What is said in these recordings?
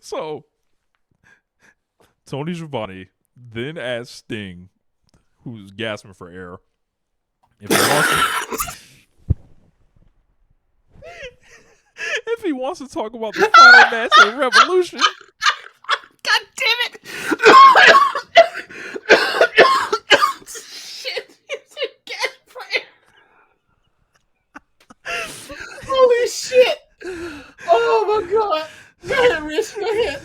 So Tony Schiavone then asked Sting, who's gasping for air, if he wants to if he wants to talk about the final match at Revolution. God damn it! Shit! It's a gas fire. Holy shit! Oh my god! Go ahead, Rich. Go ahead.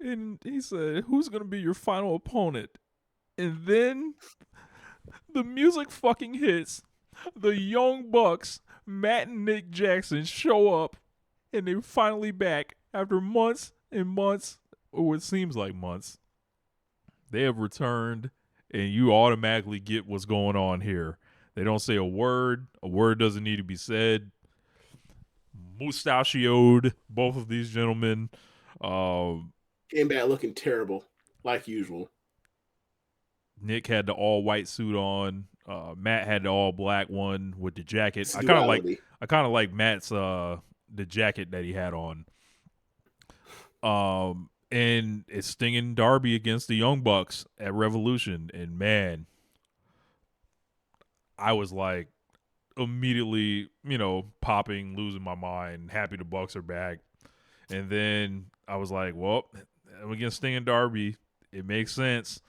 And he said, "Who's gonna be your final opponent?" And then the music fucking hits. The Young Bucks, Matt and Nick Jackson, show up, and they're finally back after months and months, or what seems like months. They have returned, and you automatically get what's going on here. They don't say a word. A word doesn't need to be said. Mustachioed, both of these gentlemen. Came back looking terrible, like usual. Nick had the all white suit on. Matt had the all black one with the jacket. It's I kind duality. of like Matt's the jacket that he had on. And it's Sting and Darby against the Young Bucks at Revolution, and man, I was like immediately, popping, losing my mind, happy the Bucks are back. And then I was like, well, against Sting and Darby, it makes sense.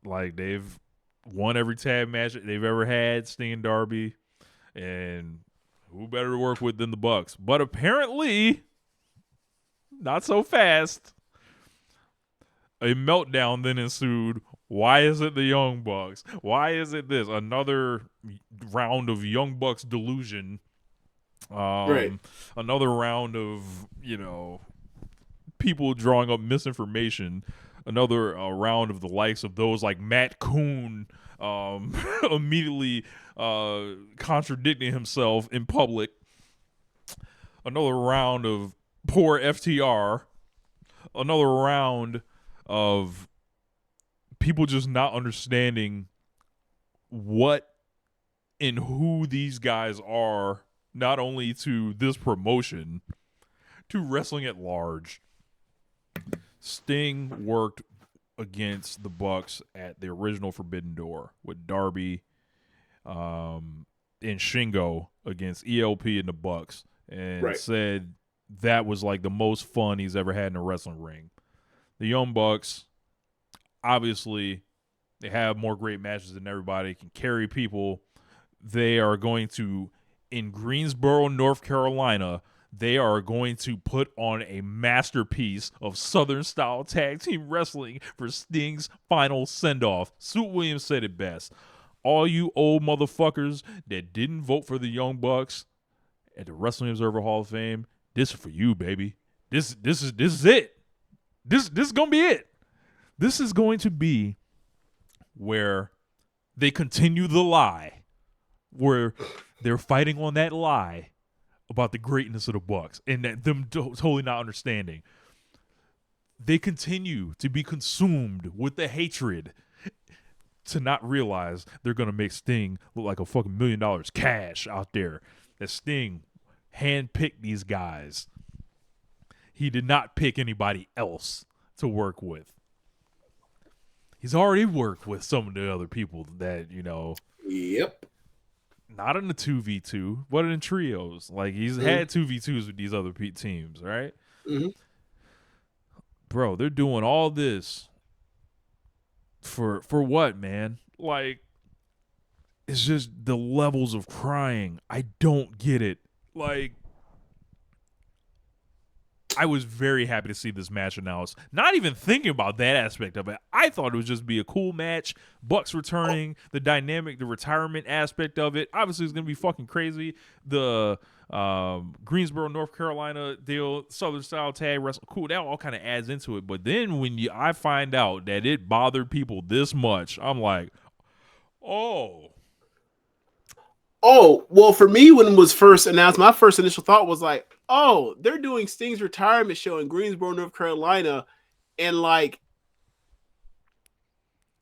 Like, they've won every tag match they've ever had, Sting and Darby, and who better to work with than the Bucks? But apparently, not so fast. A meltdown then ensued. Why is it the Young Bucks? Why is it this? Another round of Young Bucks delusion. Right. Another round of, people drawing up misinformation. Another round of the likes of those like Matt Coon immediately contradicting himself in public. Another round of poor FTR. Another round of people just not understanding what and who these guys are, not only to this promotion, to wrestling at large. Sting worked against the Bucks at the original Forbidden Door with Darby and Shingo against ELP and the Bucks, and said that was like the most fun he's ever had in a wrestling ring. The Young Bucks, obviously, they have more great matches than everybody, can carry people. They are going to, in Greensboro, North Carolina, they are going to put on a masterpiece of Southern-style tag team wrestling for Sting's final send-off. Suit Williams said it best. All you old motherfuckers that didn't vote for the Young Bucks at the Wrestling Observer Hall of Fame, this is for you, baby. This is it. This is gonna be it. This is going to be where they continue the lie, where they're fighting on that lie about the greatness of the Bucks and that them totally not understanding. They continue to be consumed with the hatred to not realize they're going to make Sting look like a fucking $1 million cash out there. That Sting handpicked these guys. He did not pick anybody else to work with. He's already worked with some of the other people that, Yep. not in the 2v2, but in trios. Like, he's had 2v2s with these other teams, right? Mm-hmm. Bro, they're doing all this for what, man? Like, it's just the levels of crying. I don't get it. Like, I was very happy to see this match announced. Not even thinking about that aspect of it. I thought it would just be a cool match. Bucks returning, the dynamic, the retirement aspect of it. Obviously, it's going to be fucking crazy. The Greensboro, North Carolina deal, Southern style tag wrestle. Cool, that all kind of adds into it. But then when I find out that it bothered people this much, I'm like, oh. Oh, well, for me, when it was first announced, my first initial thought was like, oh, they're doing Sting's retirement show in Greensboro, North Carolina, and like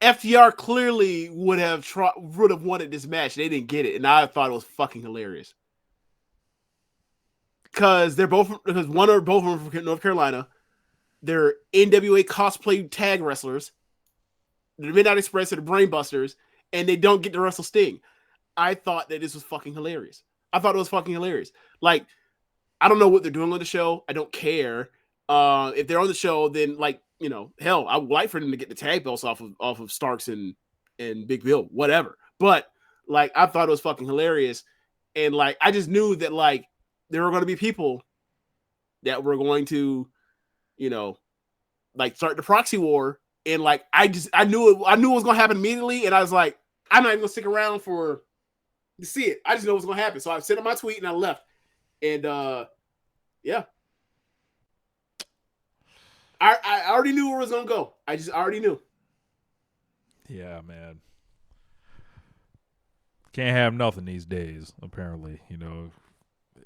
FTR clearly would have wanted this match. They didn't get it, and I thought it was fucking hilarious. Because both of them from North Carolina. They're NWA cosplay tag wrestlers, the Midnight Express or the Brainbusters, and they don't get to wrestle Sting. I thought that this was fucking hilarious. I thought it was fucking hilarious. Like, I don't know what they're doing on the show. I don't care. If they're on the show, then like, you know, hell, I would like for them to get the tag belts off of Starks and Big Bill, whatever. But like, I thought it was fucking hilarious, and like, I just knew that like there were going to be people that were going to, you know, like start the proxy war, and like I knew it was going to happen immediately, and I was like, I'm not even going to stick around to see it. I just know what's going to happen. So I sent my tweet and I left, and yeah. I already knew where it was gonna go. I already knew. Yeah, man. Can't have nothing these days. Apparently,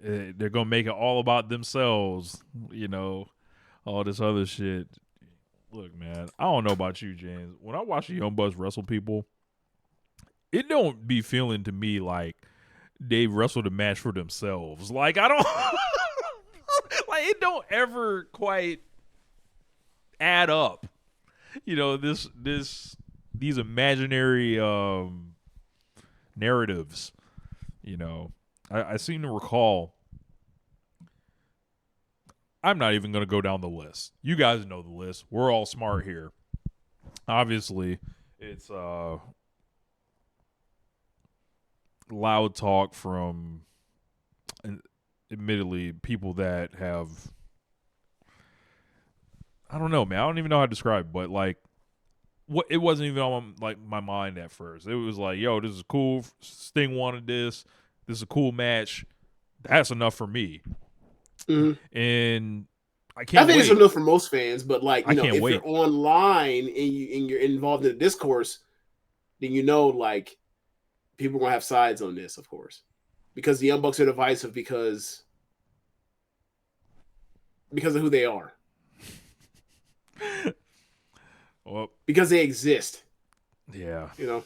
they're gonna make it all about themselves. All this other shit. Look, man, I don't know about you, James. When I watch the Young Bucks wrestle people, it don't be feeling to me like they wrestled a match for themselves. Like, I don't like, it don't ever quite add up. These imaginary narratives. I seem to recall. I'm not even going to go down the list. You guys know the list. We're all smart here. Obviously, it's loud talk from, admittedly, people that have, I don't know, man. I don't even know how to describe it, but like, it wasn't even on like my mind at first. It was like, yo, this is cool. Sting wanted this. This is a cool match. That's enough for me. Mm-hmm. And I can't. I think wait. it's enough for most fans, but like, you know, if wait. you're online and you're involved in the discourse, then like people are gonna have sides on this, of course, because the Young Bucks are divisive because of who they are. Well, because they exist. Yeah. Yeah.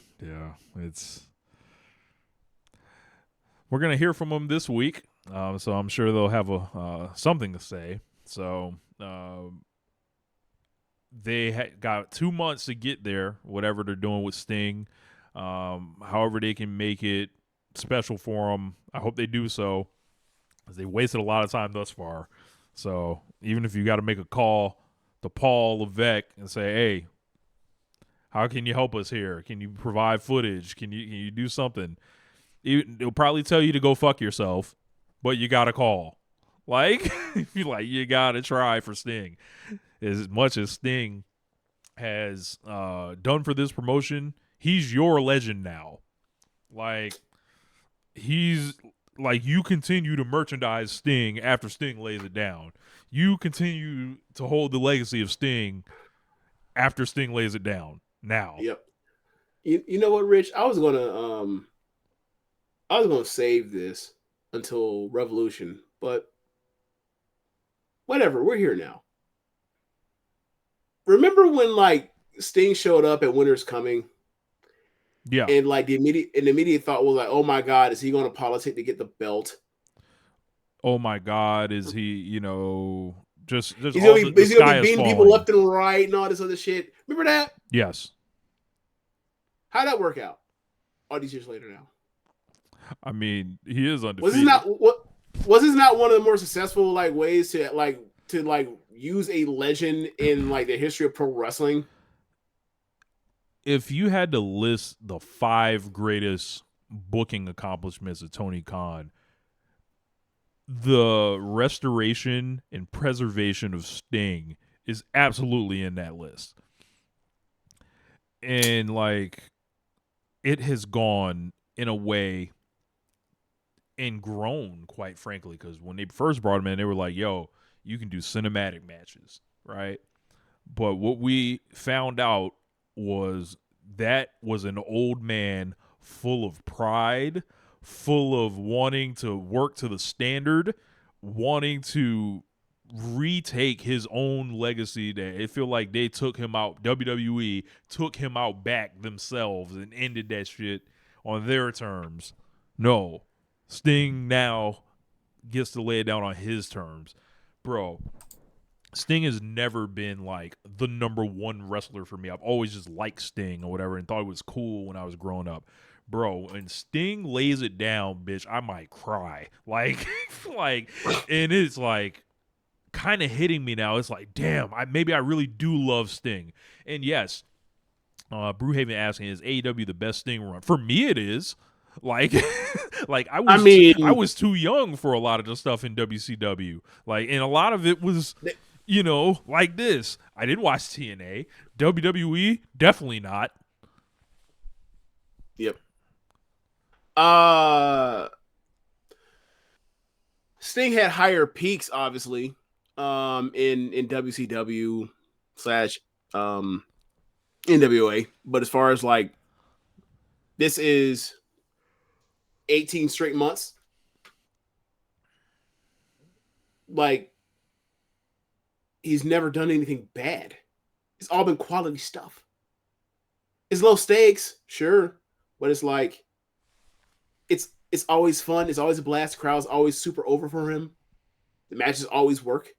We're gonna hear from them this week, so I'm sure they'll have something to say. So they got 2 months to get there, whatever they're doing with Sting. However they can make it special for them, I hope they do so, because they wasted a lot of time thus far. So even if you got to make a call to Paul Levesque and say, hey, how can you help us here? Can you provide footage? Can you do something? They'll probably tell you to go fuck yourself, but you got to call. Like, you got to try for Sting. As much as Sting has done for this promotion, he's your legend now. Like, he's like, you continue to merchandise Sting after Sting lays it down. You continue to hold the legacy of Sting after Sting lays it down. Now. Yep. You know what, Rich? I was gonna save this until Revolution, but whatever. We're here now. Remember when like Sting showed up at Winter's Coming? Yeah. And like the immediate thought was like, oh my God, is he going to politic to get the belt? Oh my God, is he? Just he's gonna be beating people left and right and all this other shit. Remember that? Yes. How'd that work out? All these years later now. I mean, he is undefeated. Was this not one of the more successful like ways to use a legend in like the history of pro wrestling? If you had to list the 5 greatest booking accomplishments of Tony Khan, the restoration and preservation of Sting is absolutely in that list. And like, it has gone in a way and grown, quite frankly, because when they first brought him in, they were like, yo, you can do cinematic matches, right? But what we found out was that was an old man full of pride, full of wanting to work to the standard, wanting to retake his own legacy. That it feel like they took him out, WWE took him out back themselves and ended that shit on their terms. No, Sting now gets to lay it down on his terms. Bro, Sting has never been like the number one wrestler for me. I've always just liked Sting or whatever and thought it was cool when I was growing up. Bro, when Sting lays it down, bitch, I might cry. Like, like, and it's like kind of hitting me now. It's like, damn, maybe I really do love Sting. And yes, Brewhaven asking, is AEW the best Sting run? For me, it is. Like, like I I mean, was too young for a lot of the stuff in WCW. Like, and a lot of it was, th- like this. I didn't watch TNA, WWE, definitely not. yep. Uh, Sting had higher peaks, obviously, in WCW slash NWA. But as far as like this is 18 straight months, like he's never done anything bad. It's all been quality stuff. It's low stakes, sure, but it's like it's always fun. It's always a blast. The crowd's always super over for him. The matches always work.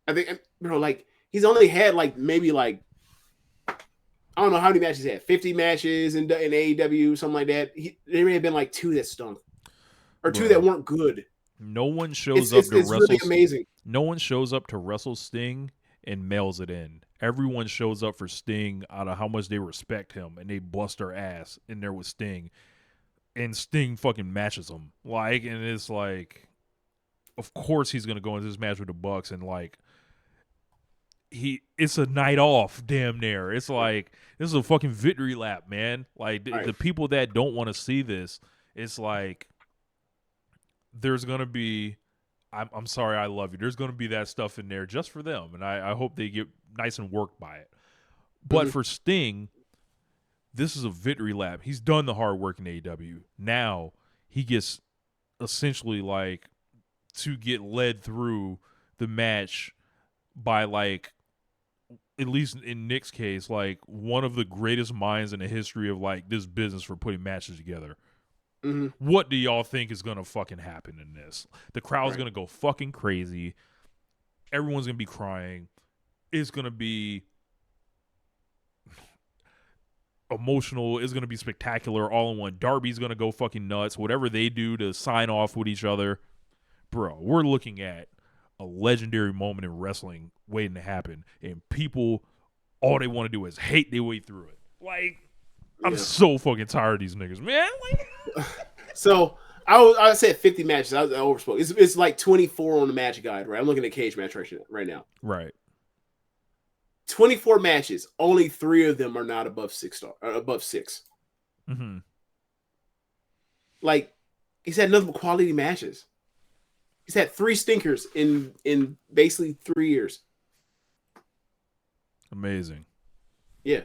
I think like he's only had like maybe like I don't know how many matches he had. 50 matches in AEW, something like that. There may have been like two that stunk or two that Bro, weren't good. no one shows It's up it's to it's really wrestle. amazing. No one shows up to wrestle Sting and mails it in. Everyone shows up for Sting out of how much they respect him, and they bust their ass in there with Sting, and Sting fucking matches them. Like, and it's like, of course he's gonna go into this match with the Bucks, and like, it's a night off, damn near. It's like this is a fucking victory lap, man. Like All right. the people that don't want to see this, it's like there's gonna be I'm sorry, I love you. There's going to be that stuff in there just for them, and I hope they get nice and worked by it. But Mm-hmm. for Sting, this is a victory lap. He's done the hard work in AEW. Now he gets essentially like to get led through the match by like at least in Nick's case, like one of the greatest minds in the history of like this business for putting matches together. Mm-hmm. What do y'all think is gonna fucking happen in this? The crowd's Right. gonna go fucking crazy. Everyone's gonna be crying. It's gonna be emotional. It's gonna be spectacular all in one. Darby's gonna go fucking nuts. Whatever they do to sign off with each other, bro. We're looking at a legendary moment in wrestling waiting to happen, and people, all they want to do is hate their way through it. Like, I'm Yeah. so fucking tired of these niggas, man. Like, So I said 50 matches. I overspoke. It's like 24 on the match guide, right? I'm looking at Cage Match right now. right. 24 matches. Only 3 of them are not above 6 star. Above 6. Mm-hmm. Like he's had nothing but quality matches. He's had 3 stinkers in basically 3 years. Amazing. Yeah.